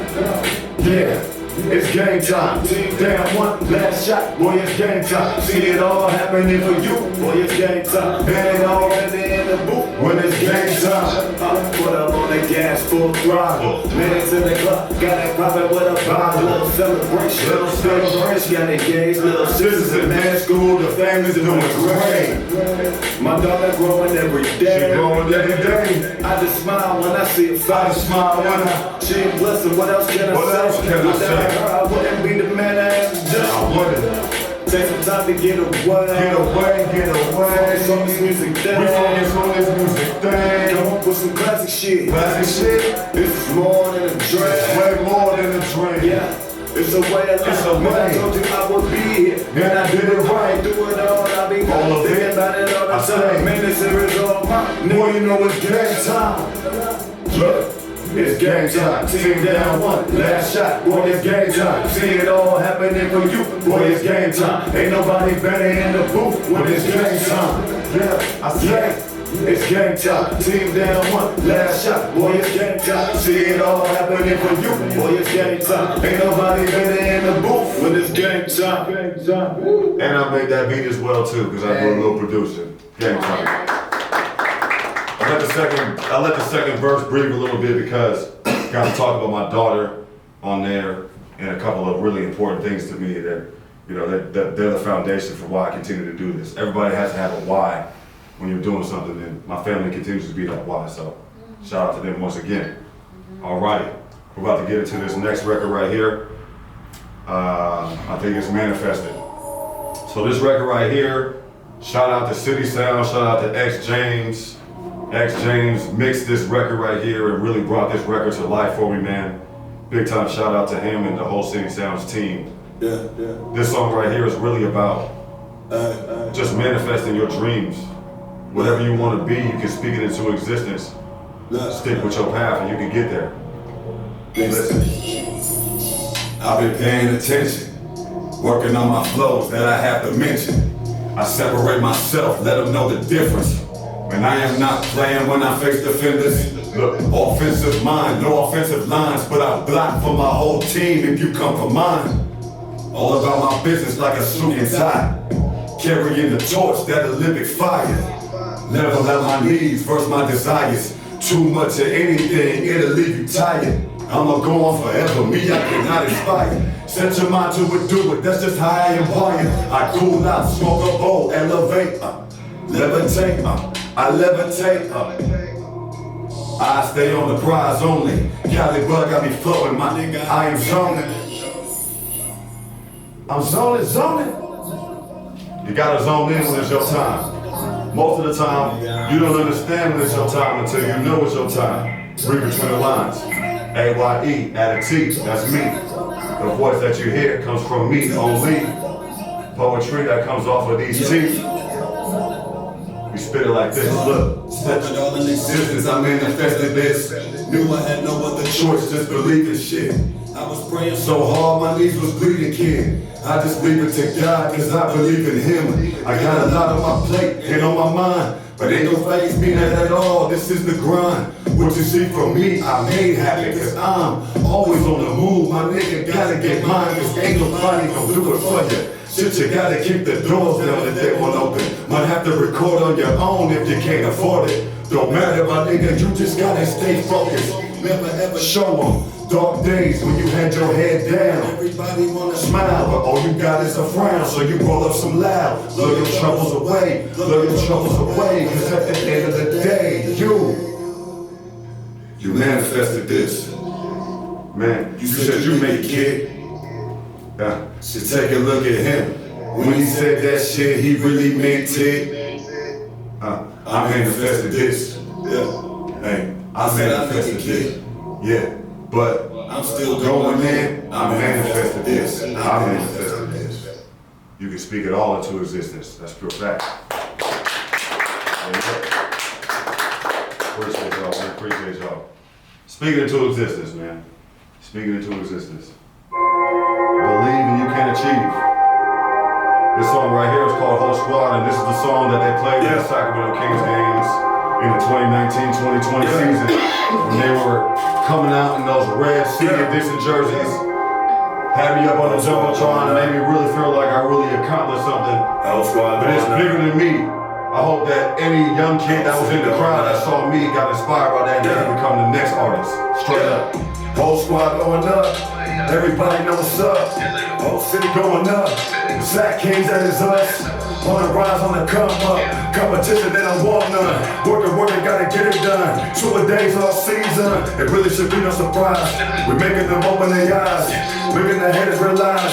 Yeah. It's game time, team down one, last shot, boy it's game time. See it all happening for you, boy it's game time. Man it all in the booth when it's game time. Put up on the gas, full throttle. Minutes in the club, got it poppin' with a bottle. Little celebration, got engaged. Little sisters in med school, the family's doing great. My daughter growing every day. She growing every day. I just smile when I see it fly. I just smile when she ain't blessing, what else can I say? What else can I say? I wouldn't be the man I am today. I wouldn't. Take some time to get away. Get away. Focus on this music thing. We focus on this music thing. Come up with some classic shit. This is more than a dream. It's way more than a dream. Yeah. It's a way of life. It's a way. I told you I would be here. Man, I did it right. Do it all. I be all thinking about it all the time. Man, this here is all mine. Boy, you know it's game time. Look. It's game time, team down one, last shot, boy it's game time. See it all happening for you, boy it's game time. Ain't nobody better in the booth when it's game time. Yeah, I say, it's game time, team down one, last shot, boy it's game time. See it all happening for you, boy it's game time. Ain't nobody better in the booth when it's game time. And I made that beat as well too, because I do a little producing. Game time. I let the second verse breathe a little bit because I got to talk about my daughter on there and a couple of really important things to me that, you know, that they're the foundation for why I continue to do this. Everybody has to have a why when you're doing something, and my family continues to be that why. So shout out to them once again. All righty, we're about to get into this next record right here. I think it's Manifested. So this record right here, shout out to CitySound, shout out to X James. X James mixed this record right here and really brought this record to life for me, man. Big time shout out to him and the whole CitySounds team. Yeah. This song right here is really about just manifesting your dreams. Whatever you want to be, you can speak it into existence. Stick with your path and you can get there. Listen. I've been paying attention, working on my flows that I have to mention. I separate myself, let them know the difference. And I am not playing when I face defenders. Look, offensive mind, no offensive lines, but I block for my whole team if you come for mine. All about my business like a suit and tie. Carrying the torch, that Olympic fire. Level at my needs, first my desires. Too much of anything, it'll leave you tired. I'ma go on forever, me I cannot inspire. Set your mind to it, do it, that's just how I am wired. I cool out, smoke a bowl, elevate, levitate, I levitate, I stay on the prize only. Cali bug got me flowing, my nigga, I am zoning. I'm zoning. You gotta zone in when it's your time. Most of the time, you don't understand when it's your time until you know it's your time. Read between the lines. A-Y-E, add a T, that's me. The voice that you hear comes from me only. Poetry that comes off of these teeth. We spit it like this, look. Stepping all in existence, I manifested this. Knew I had no other choice, just believe in shit. I was praying so hard, my knees was bleeding, kid. I just leave it to God, cause I believe in Him. I got a lot on my plate and on my mind, but ain't no phase me not at all, this is the grind. What you see from me, I made happen, cause I'm always on the move. My nigga gotta get mine, cause ain't nobody gon' do it for you. Shit, you gotta keep the doors down if they won't open. Might have to record on your own if you can't afford it. Don't matter, my nigga, you just gotta stay focused. Never ever show them dark days when you had your head down. Everybody wanna smile, but all you got is a frown. So you roll up some loud, look your troubles away, look your troubles away. Cause at the end of the day, you manifested this. Man, you said you make it, kid. So take a look at him. When he said that shit, he really meant it. I manifested this. Yeah. Hey, I manifested this. Yeah. But I'm still going in. I manifested this. I manifested this. You can speak it all into existence. That's pure fact. Appreciate y'all, man. Appreciate y'all. Speak it into existence, man. Speak it into existence. Believe and you can achieve. This song right here is called Whole Squad, and this is the song that they played in the Sacramento Kings games in the 2019-2020 season when they were coming out in those red City Edition jerseys. Had me up on the Jumbotron and made me really feel like I really accomplished something. But it's bigger than me. I hope that any young kid that was in the crowd that saw me got inspired by that and can become the next artist. Straight up. Whole squad going up. Everybody know what's up. Whole city going up. The Sac Kings, that is us. On the rise, on the come up. Competition, they don't want none. Working, gotta get it done. 2 days all season. It really should be no surprise. We're making them open their eyes. Making the haters realize.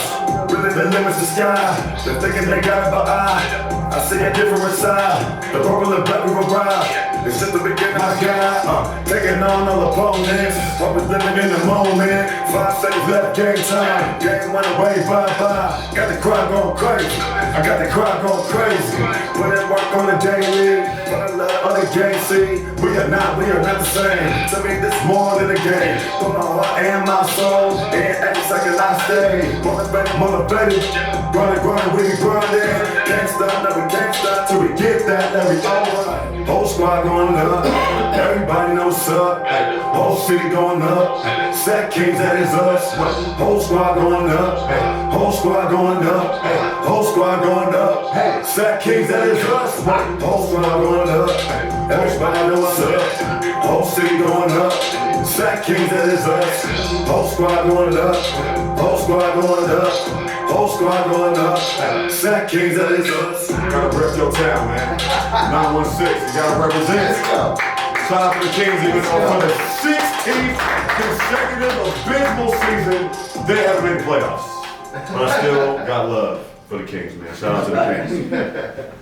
Really the limits the sky. They're thinking they got it, but I see a different side. The purple and black we will ride. It's just the beginning, my God. Taking on all opponents. Always living in the moment. 5 seconds left, game time. Game went away, bye-bye. Got the crowd going crazy. I got the crowd going crazy. Put in work on the daily. But I love other games, see. We are not the same. To me, this more than a game. Put my heart and my soul. And every second I stay. Motivated. Grinding, we be grinding. Can't stop, no, we can't stop till we get that, now we alright. Whole squad going up, everybody knows what's up. Whole city going up, Sac Kings, that is us. Whole squad going up, whole squad going up, whole squad going up. Sac Kings, that is us. Whole squad going up, everybody knows what's up. Whole city going up, Sac Kings, that is us. Whole squad going up, whole squad going up. Whole squad going up, Sac Kings, that is us. Gotta rep your town, man. 916, you gotta represent. Shout out to the Kings, even though for the 16th consecutive abysmal season, they haven't made the playoffs. But I still got love for the Kings, man. Shout out to the Kings.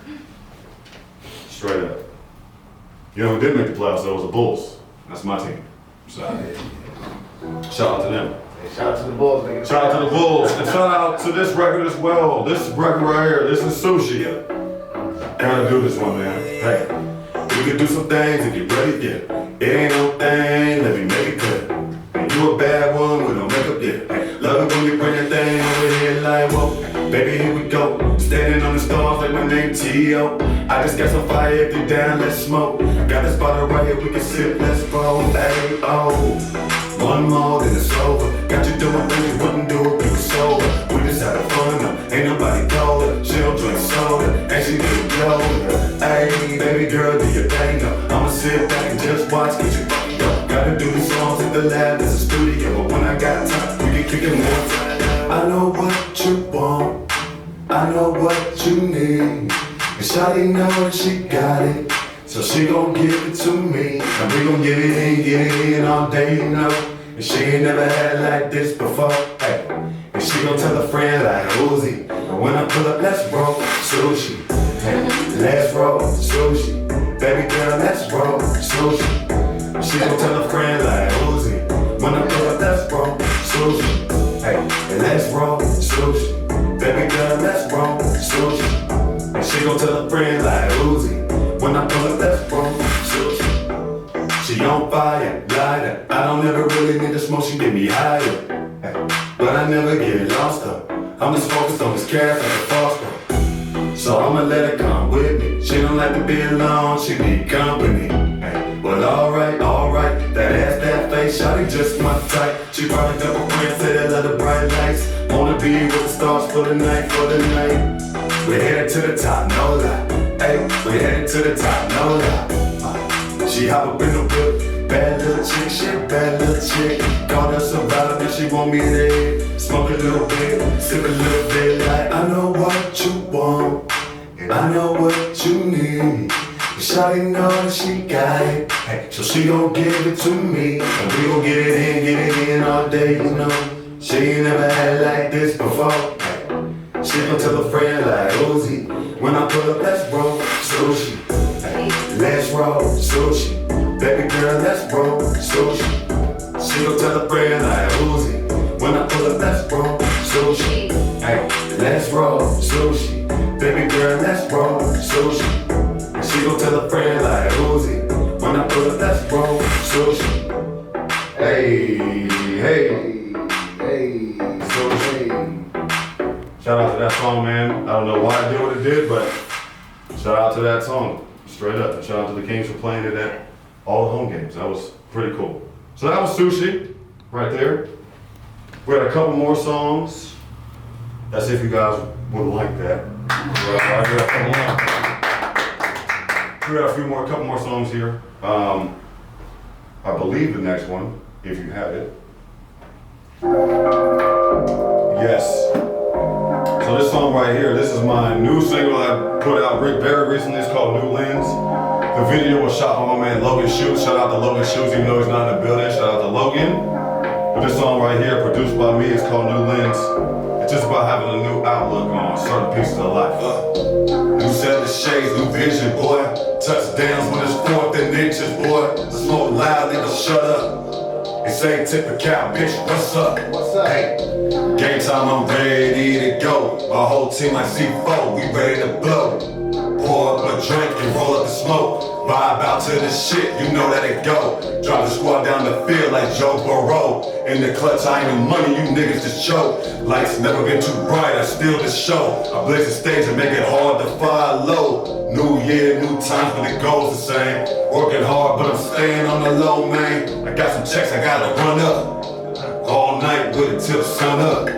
Straight up. You know who did make the playoffs, though, was the Bulls. That's my team. So, shout out to them. Shout out to the Bulls, nigga. Shout out to the Bulls, and shout out to this record as well. This record right here, this is Sushi. Gotta do this one, man. Hey, we can do some things if you're ready, yeah. It ain't no thing, let me make it clear. And you a bad one with no makeup, yeah. Love it when you bring that thing over here like, whoa. Baby, here we go. Standing on the stars like my name T.O. I just got some fire, if you down, let's smoke. Got this bottle right here, we can sip, let's roll. Hey, oh. One more, then it's over. Got you doing things you wouldn't do if you were sober. We just had fun, no, ain't nobody told her. She don't drink soda, and she getting closer. Hey, baby girl, do your thing, no. I'ma sit back and just watch, get you fucked up. Gotta do these songs in the lab, it's a studio. But when I got time, we can kick it more time. I know what you want, I know what you need. And Shawty know that she got it, so she gon' give it to me. And we gon' get it in all day, you know. And she ain't never had it like this before, hey. And she gon' tell a friend like Uzi. when I pull up, let's roll sushi. Hey, let's roll sushi. Baby girl, let's roll sushi. She gon' tell a friend like Uzi. When I pull up, let's roll sushi. Hey, let's roll sushi. Baby girl, let's roll sushi. And she gon' tell a friend like Uzi. When I pull up, let's roll sushi. She on fire, lighter. I don't ever really need to smoke, she get me higher. Hey, but I never get lost up. I'm just focused on this cash like a foster. So I'ma let her come with me. She don't like to be alone, she need company. Hey, well alright, that ass, that face, shawty just my type. She probably double friends, say they love the bright lights. Wanna be with the stars for the night, We're headed to the top, no lie. Hey, we're headed to the top, no lie. She hop up in the whip, bad little chick, she a bad little chick. Called her survivor, and she want me to hit. Smoke a little bit, sip a little bit, like I know what you want, and I know what you need. Shawty know that she got it, hey, so she gon' give it to me. And we gon' get it in all day, you know. She ain't never had it like this before, hey. She gon' tell a friend like Uzi. When I pull up, let's roll sushi. Hey, let's roll sushi. Baby girl, let's roll sushi. She gon' tell a friend like Uzi. When I pull up, let's roll sushi. Hey, let's roll sushi. Baby girl, let's roll sushi. And she gon' tell a friend like Uzi. When I pull up, let's roll sushi. Hey, sushi. Shout out to that song, man. I don't know why it did what it did, but shout out to that song. Straight up. And shout out to the Kings for playing it at all the home games. That was pretty cool. So that was Sushi, right there. We got a couple more songs. That's if you guys would like that. We got a couple more songs here. I believe the next one, if you have it. Yes. So this song right here, this is my new single I put out very recently. It's called New Lens. The video was shot by my man Logan Shoes. Shout out to Logan Shoes, even though he's not in the building. Shout out to Logan. But this song right here, produced by me, is called New Lens. It's just about having a new outlook on certain pieces of life. New set of shades, new vision, boy. Touchdowns when it's 4th and inches, boy. I smoke loud, nigga, shut up. It's ain't typical, bitch, what's up? Hey, game time, I'm ready to go. My whole team like C4, we ready to blow. Pour up a drink and roll up the smoke. Vibe out to the shit, you know that it go. Drive the squad down the field like Joe Burrow. In the clutch, I ain't the money, you niggas just choke. Lights never been too bright, I steal the show. I blaze the stage and make it hard to follow. New year, new times, but the goal's the same. Working hard, but I'm staying on the low, man. I got some checks, I gotta run up. All night with it till the sun up. I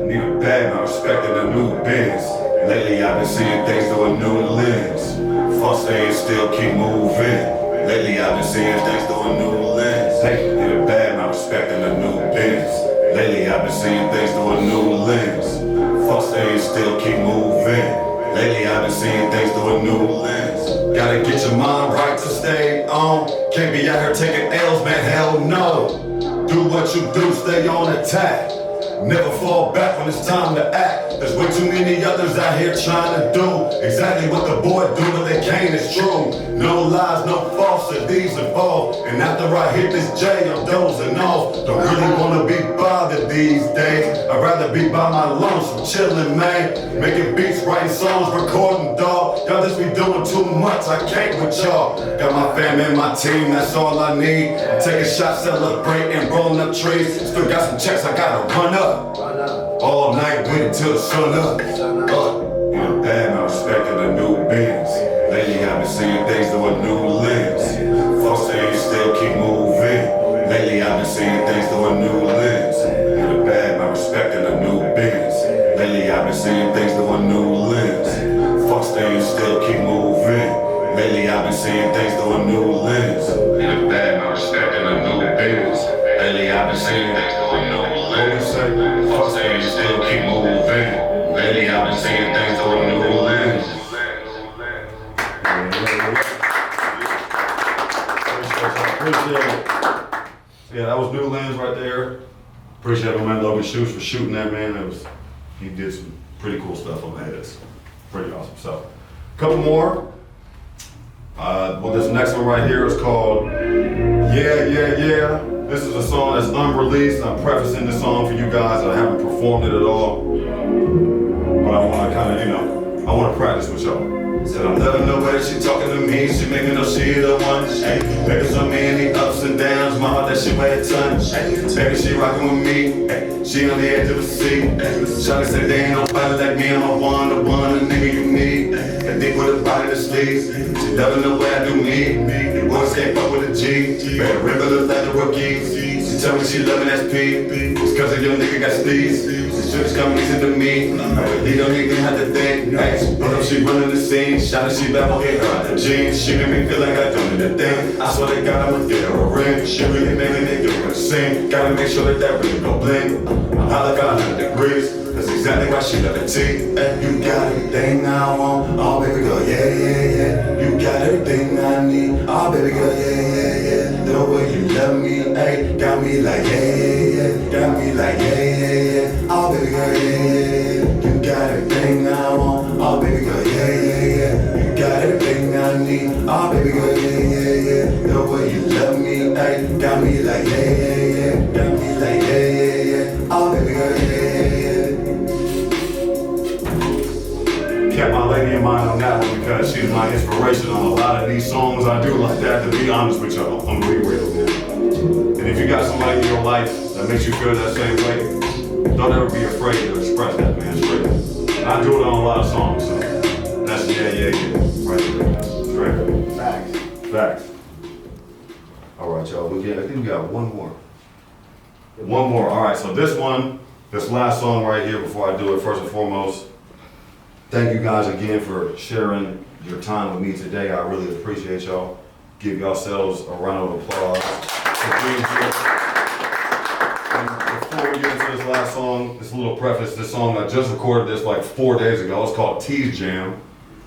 need a bag, I'm respecting the new Benz. Lately I've been seeing things through a new lens. Fuck staying still, keep moving. Lately I've been seeing things through a new lens. Hey, need a bag, I'm respecting the new Benz. Lately I've been seeing things through a new lens. Fuck staying still, keep moving. Lately I've been seeing things through a new lens. Gotta get your mind right to stay on. Can't be out here taking L's, man, hell no. Do what you do, stay on attack. Never fall back when it's time to act. There's way too many others out here trying to do exactly what the boy do, but they can't, it's true. No lies, no falsities involved. And after I hit this J, I'm dozing off. Don't really wanna be bothered these days. I'd rather be by my lonesome, chillin', man. Making beats, writing songs, recording, dog. Y'all just be doing too much, I can't with y'all. Got my fam and my team, that's all I need. I'm taking shots, celebrating, rolling up trees. Still got some checks, I gotta run up. All night with it till the sun up. In a bag, I'm respecting the new Benz. Lately I've been seeing things through a new lens. Fuck saying still keep moving. Lately I've been seeing things through a new lens. In a bag, I'm respecting the new Benz. Lately I've been seeing things through a new lens. Fuck staying still keep moving. Lately I've been seeing things through a new lens. In a bag, I'm respecting the new Benz. Lately I've been seeing things through a new lens. Fuck staying still keep moving. Lately I've been seeing things through a new lens. Appreciate it. Yeah, that was New Lens right there. Appreciate my man Logan Shoes for shooting that, man. He did some pretty cool stuff on that. It's pretty awesome. So, a couple more. Well, this next one right here is called Yeah, Yeah, Yeah. This is a song that's unreleased. I'm prefacing this song for you guys. I haven't performed it at all. But I want to kind of, I want to practice with y'all. Said I'm loving the way that she talking to me. She make me know she the one. Ay, baby, so many ups and downs. My heart that she weigh a ton. Ay, baby, she rocking with me. Ay, she on the edge of the seat. Shawty said they ain't nobody like me. I'm a one, the nigga you need. And deep with a body to sleep. She loving the way I do me. The boys can't fuck with a G. Better regular like the rookies. She tell me she loving SP. It's cause of your nigga got steez. This shit's coming easy to me. He don't even have to think. Ay, but if she running the scene. Shawty, she level hit her out the jeans. She make me feel like I don't need a thing. I swear to God, I'ma get her a ring. She really make a nigga wanna sing. Gotta make sure that really go bling. I'm hot like 100 degrees. That's exactly why she love the tea. You got everything I want. Oh, baby girl, yeah, yeah, yeah. You got everything I need. Oh, baby girl, yeah, yeah, yeah. The way you love me, ayy. Got me like, yeah, yeah, yeah. Got me like, yeah, yeah, yeah. Oh, baby girl, yeah, yeah, yeah. You got everything I want. Oh, baby girl, yeah, yeah, yeah. You got everything I need. Oh, baby girl, yeah, yeah, yeah. The way you love me, ayy. Got me like, yeah, yeah, yeah. Got me like, yeah, yeah, yeah. Oh, baby girl, yeah, yeah, yeah. Kept my lady in mind on that one because she's my inspiration on a lot of these songs I do like that, to be honest with y'all. I'm gonna be real, man. And if you got somebody in your life that makes you feel that same way, don't ever be afraid to express that, man, straight. I do it on a lot of songs, so that's yeah, yeah, yeah, right there, straight. Facts. Facts. All right, y'all, I think we got one more. One more, all right, so this last song right here before I do it, first and foremost, thank you guys again for sharing your time with me today. I really appreciate y'all. Give yourselves a round of applause for being here. And before we get into this last song, this little preface, this song, I just recorded this like 4 days ago. It's called Tease Jam.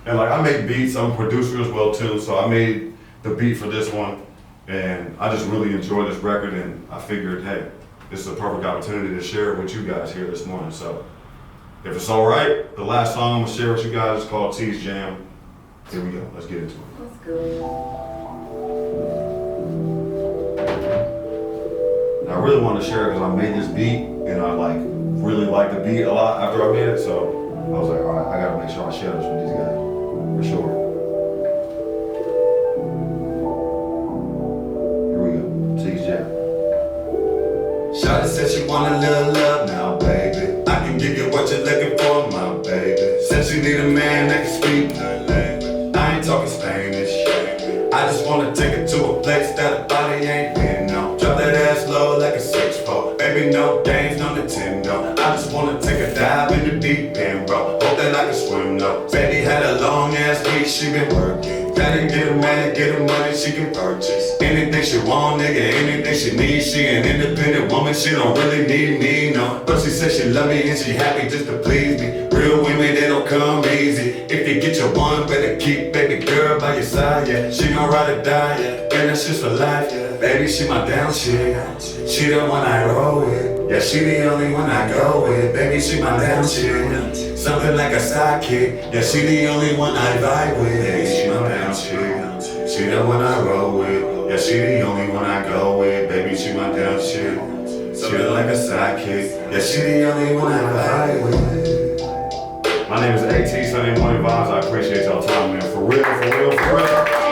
And like I make beats, I'm a producer as well too, so I made the beat for this one. And I just really enjoyed this record and I figured, hey, this is a perfect opportunity to share it with you guys here this morning. So if it's all right, the last song I'm gonna share with you guys is called Tease Jam. Here we go, let's get into it. Let's go. I really want to share it because I made this beat and I like really like the beat a lot after I made it. So I was like, all right, I gotta make sure I share this with these guys, for sure. Here we go, Tease Jam. Shawty said she want a little love now, baby. I can give you what you're looking for, my baby. Said she need a man that can speak her language. I ain't talking Spanish. I just wanna take her to a place that her body ain't been on. Drop that ass low like a 6'4". Baby, no games, no Nintendo. I just wanna take a dive in the deep end, bro. Hope that I can swim, though. Baby had a long ass week, she been working. Gotta get a man, get her money, she can purchase anything she want, nigga, anything she needs. She an independent woman, she don't really need me, no. But she said she love me and she happy just to please me. Real women, they don't come easy. If you get your one, better keep baby girl by your side, yeah. She gon' ride or die, yeah. And that's just for life, yeah. Baby, she my down chick. She the one I roll with. Yeah, she the only one I go with. Baby, she my down chick. Something like a sidekick. Yeah, she the only one I vibe with. Baby, she my down chick. She the one I roll with. Yeah, she the only one I go with. Baby, she my down chick. Something like a sidekick. Yeah, she the only one I vibe with. My name is AT, Sunday Morning Vibes. I appreciate y'all time, man. For real, for real, for real.